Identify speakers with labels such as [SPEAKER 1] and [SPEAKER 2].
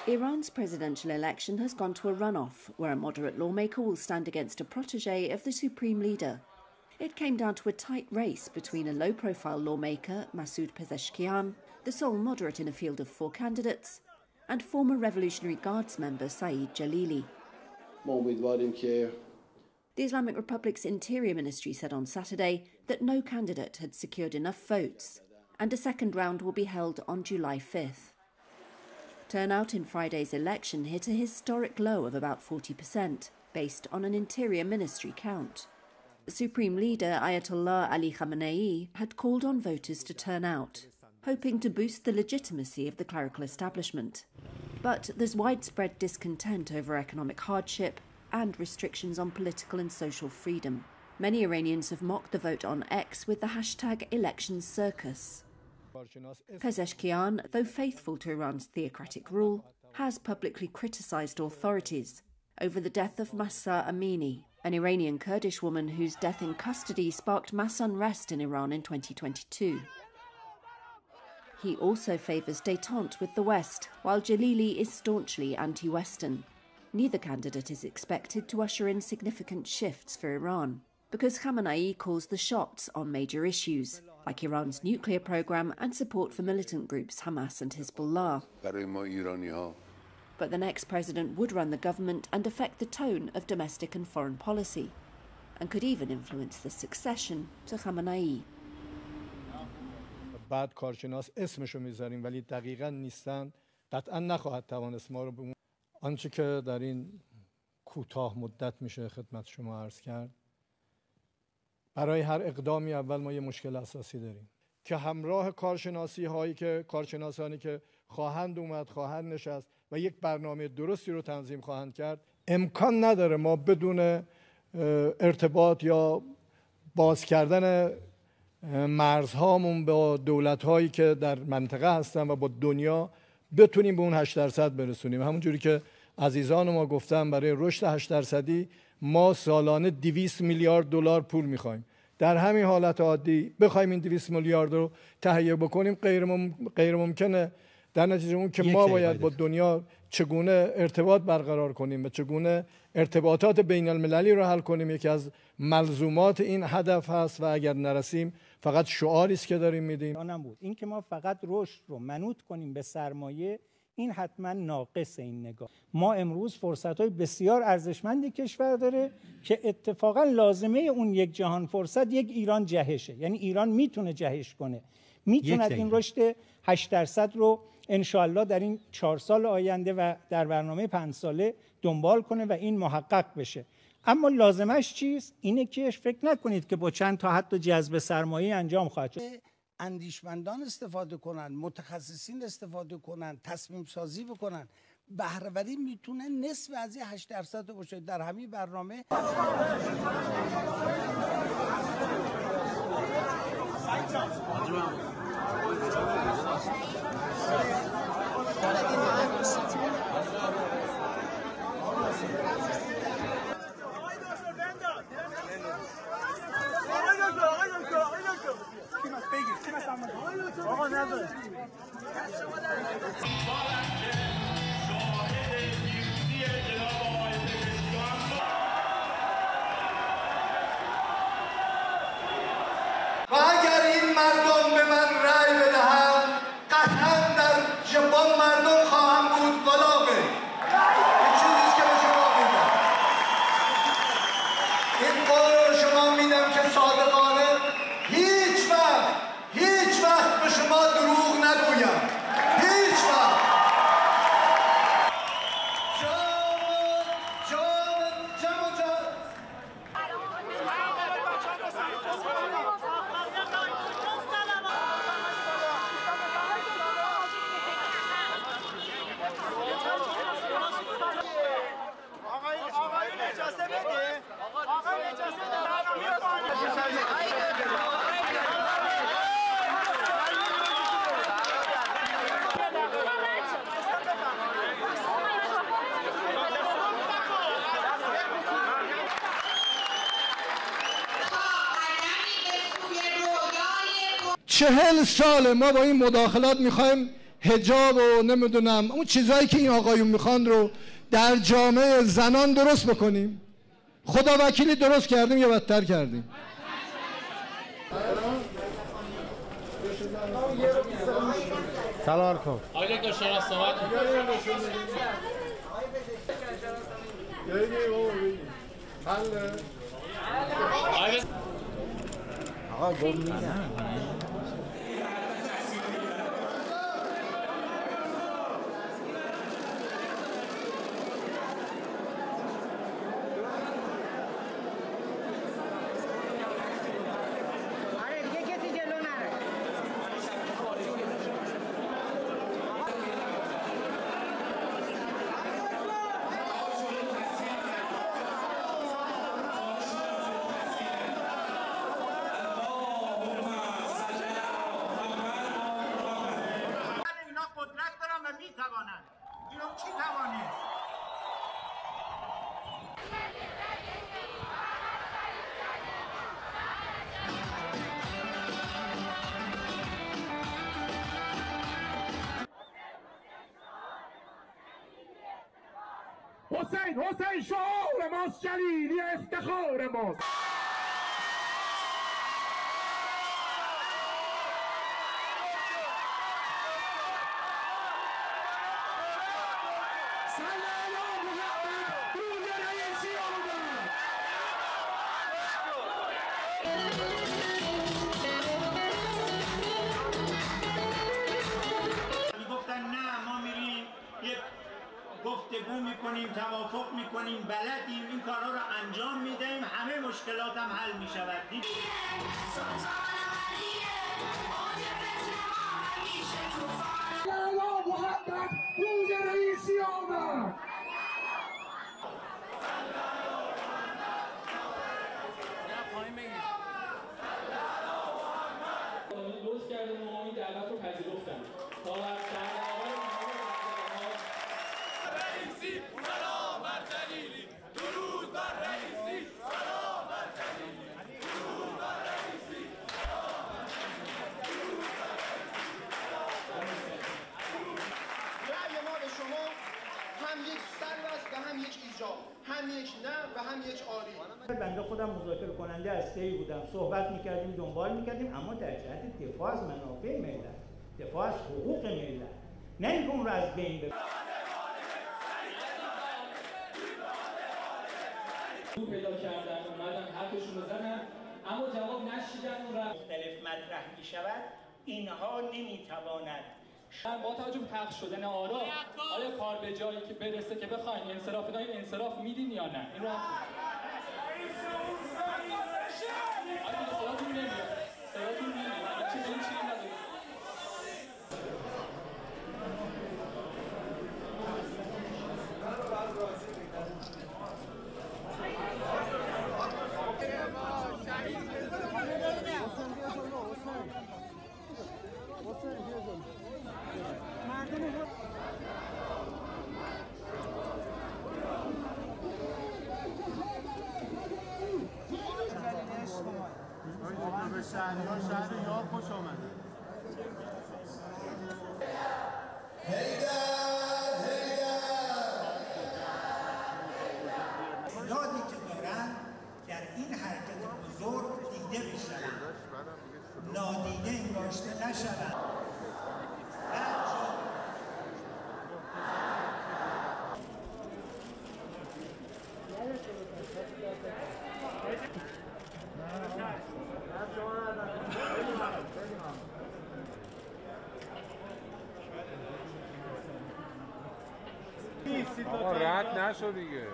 [SPEAKER 1] Iran's presidential election has gone to a runoff, where a moderate lawmaker will stand against a protege of the supreme leader. It came down to a tight race between a low-profile lawmaker, Masoud Pezeshkian, the sole moderate in a field of 4 candidates, and former Revolutionary Guards member Saeed Jalili. The Islamic Republic's Interior Ministry said on Saturday that no candidate had secured enough votes, and a second round will be held on July 5th. Turnout in Friday's election hit a historic low of about 40%, based on an Interior Ministry count. Supreme Leader Ayatollah Ali Khamenei had called on voters to turn out, hoping to boost the legitimacy of the clerical establishment. But there's widespread discontent over economic hardship and restrictions on political and social freedom. Many Iranians have mocked the vote on X with the hashtag #ElectionsCircus. Pezeshkian, though faithful to Iran's theocratic rule, has publicly criticised authorities over the death of Mahsa Amini, an Iranian Kurdish woman whose death in custody sparked mass unrest in Iran in 2022. He also favours détente with the West, while Jalili is staunchly anti-Western. Neither candidate is expected to usher in significant shifts for Iran, because Khamenei calls the shots on major issues, like Iran's nuclear program and support for militant groups Hamas and Hezbollah. But the next president would run the government and affect the tone of domestic and foreign policy, and could even influence the succession to Khamenei.
[SPEAKER 2] بعد کارشناس اسمشو میذاریم ولی دقیقاً نیستن قطعاً نخواهد توانست ما رو به آنچه که در این کوتاه مدت میشه خدمت شما عرض کرد. برای هر اقدامی اول ما یه مشکل اساسی داریم که همراه کارشناسانی که خواهند اومد، خواهند نشست و یک برنامه درستی رو تنظیم خواهند کرد، امکان نداره ما بدون ارتباط یا باز کردن مرزهامون با دولت‌هایی که در منطقه هستن و با دنیا بتونیم به اون 8% برسونیم. همونجوری که عزیزان ما گفتن برای رشد 8% ما سالانه 200 میلیارد دلار پول می‌خوایم. در همین حالت عادی بخوایم این 200 میلیارد رو تهیه بکنیم غیر ممکنه. در نتیجه اون که ما باید با دنیا چگونه ارتباط برقرار کنیم و چگونه ارتباطات بین المللی رو حل کنیم یکی از ملزومات این هدف هست و اگر نرسیم فقط شعاری است که داریم میدیم.
[SPEAKER 3] آنم بود این که ما فقط رشد رو منوط کنیم به سرمایه، این حتما ناقص این نگاه. ما امروز فرصت‌های بسیار ارزشمندی کشور داره که اتفاقا لازمه اون یک جهان فرصت یک ایران جهشه. یعنی ایران میتونه جهش کنه، میتونه این رشد 8% رو انشاءالله در این 4 سال آینده و در برنامه 5 ساله دنبال کنه و این محقق بشه. اما لازمش چیست؟ اینه که فکر نکنید که با چند تا حتی جذب سرمایه انجام خواهد شد.
[SPEAKER 4] اندیشمندان استفاده کنن، متخصصین استفاده کنن، تصمیم سازی بکنن. بهره‌وری میتونه نصف از این 8% باشه. در همین برنامه
[SPEAKER 5] و اگر این مردم به من رأی بدهند قطعا در ژاپن مردم خواهم بود قلاقه. این چیزی که به شما میگم، این قول رو شما میدم که صادقانه هیچ وقت به شما دروغ نگویم. هیچ وقت.
[SPEAKER 2] چهل سال ما با این مداخلات میخوایم حجاب و نمیدونم اون چیزهایی که این آقایون میخوان رو در جامعه زنان درست بکنیم. خدا وکیلی درست کردیم یا بدتر کردیم. سلام کن.
[SPEAKER 6] آقای دکتر شما صحبت کنید.
[SPEAKER 7] آقا گم میگم.
[SPEAKER 8] حسین شعار ماست، جلیلی افتخار ماست.
[SPEAKER 9] گفتگو میکنیم، توافق میکنیم، بلدیم، این کارها رو انجام میدهیم، همه مشکلات هم حل میشود.
[SPEAKER 8] محمد روی رئیسی آمد.
[SPEAKER 6] لطف کردن ما این دعوت رو پذیرفتن تا
[SPEAKER 10] هم یک نه و هم یک آری.
[SPEAKER 3] بنده خودم مذاکره کننده هسته‌ای بودم، صحبت میکردیم، دنبال میکردیم، اما در جهت دفاع از منافع ملت، دفاع از حقوق ملت، نه اینکه اون رو از بین ببریم.
[SPEAKER 6] پیدا کردن، اومدن حرفشون رو زدن، اما جواب نشیدن و
[SPEAKER 3] مختلف مطرح میشود، اینها نمیتواند
[SPEAKER 6] با توجه به پخش شدن آرا آیا کار به جایی که برسه که بخواین انصراف بدین، انصراف میدین یا نه؟ این رو صداتون نمیاد، صداتون نمیاد، چی به این چیزی نداره.
[SPEAKER 10] شهر یار خوش آمده.
[SPEAKER 11] یادی که دارن در این حرکت بزرگ دیده بشن، نادیده انگاشته نشون.
[SPEAKER 12] آقا رد نشو دیگه.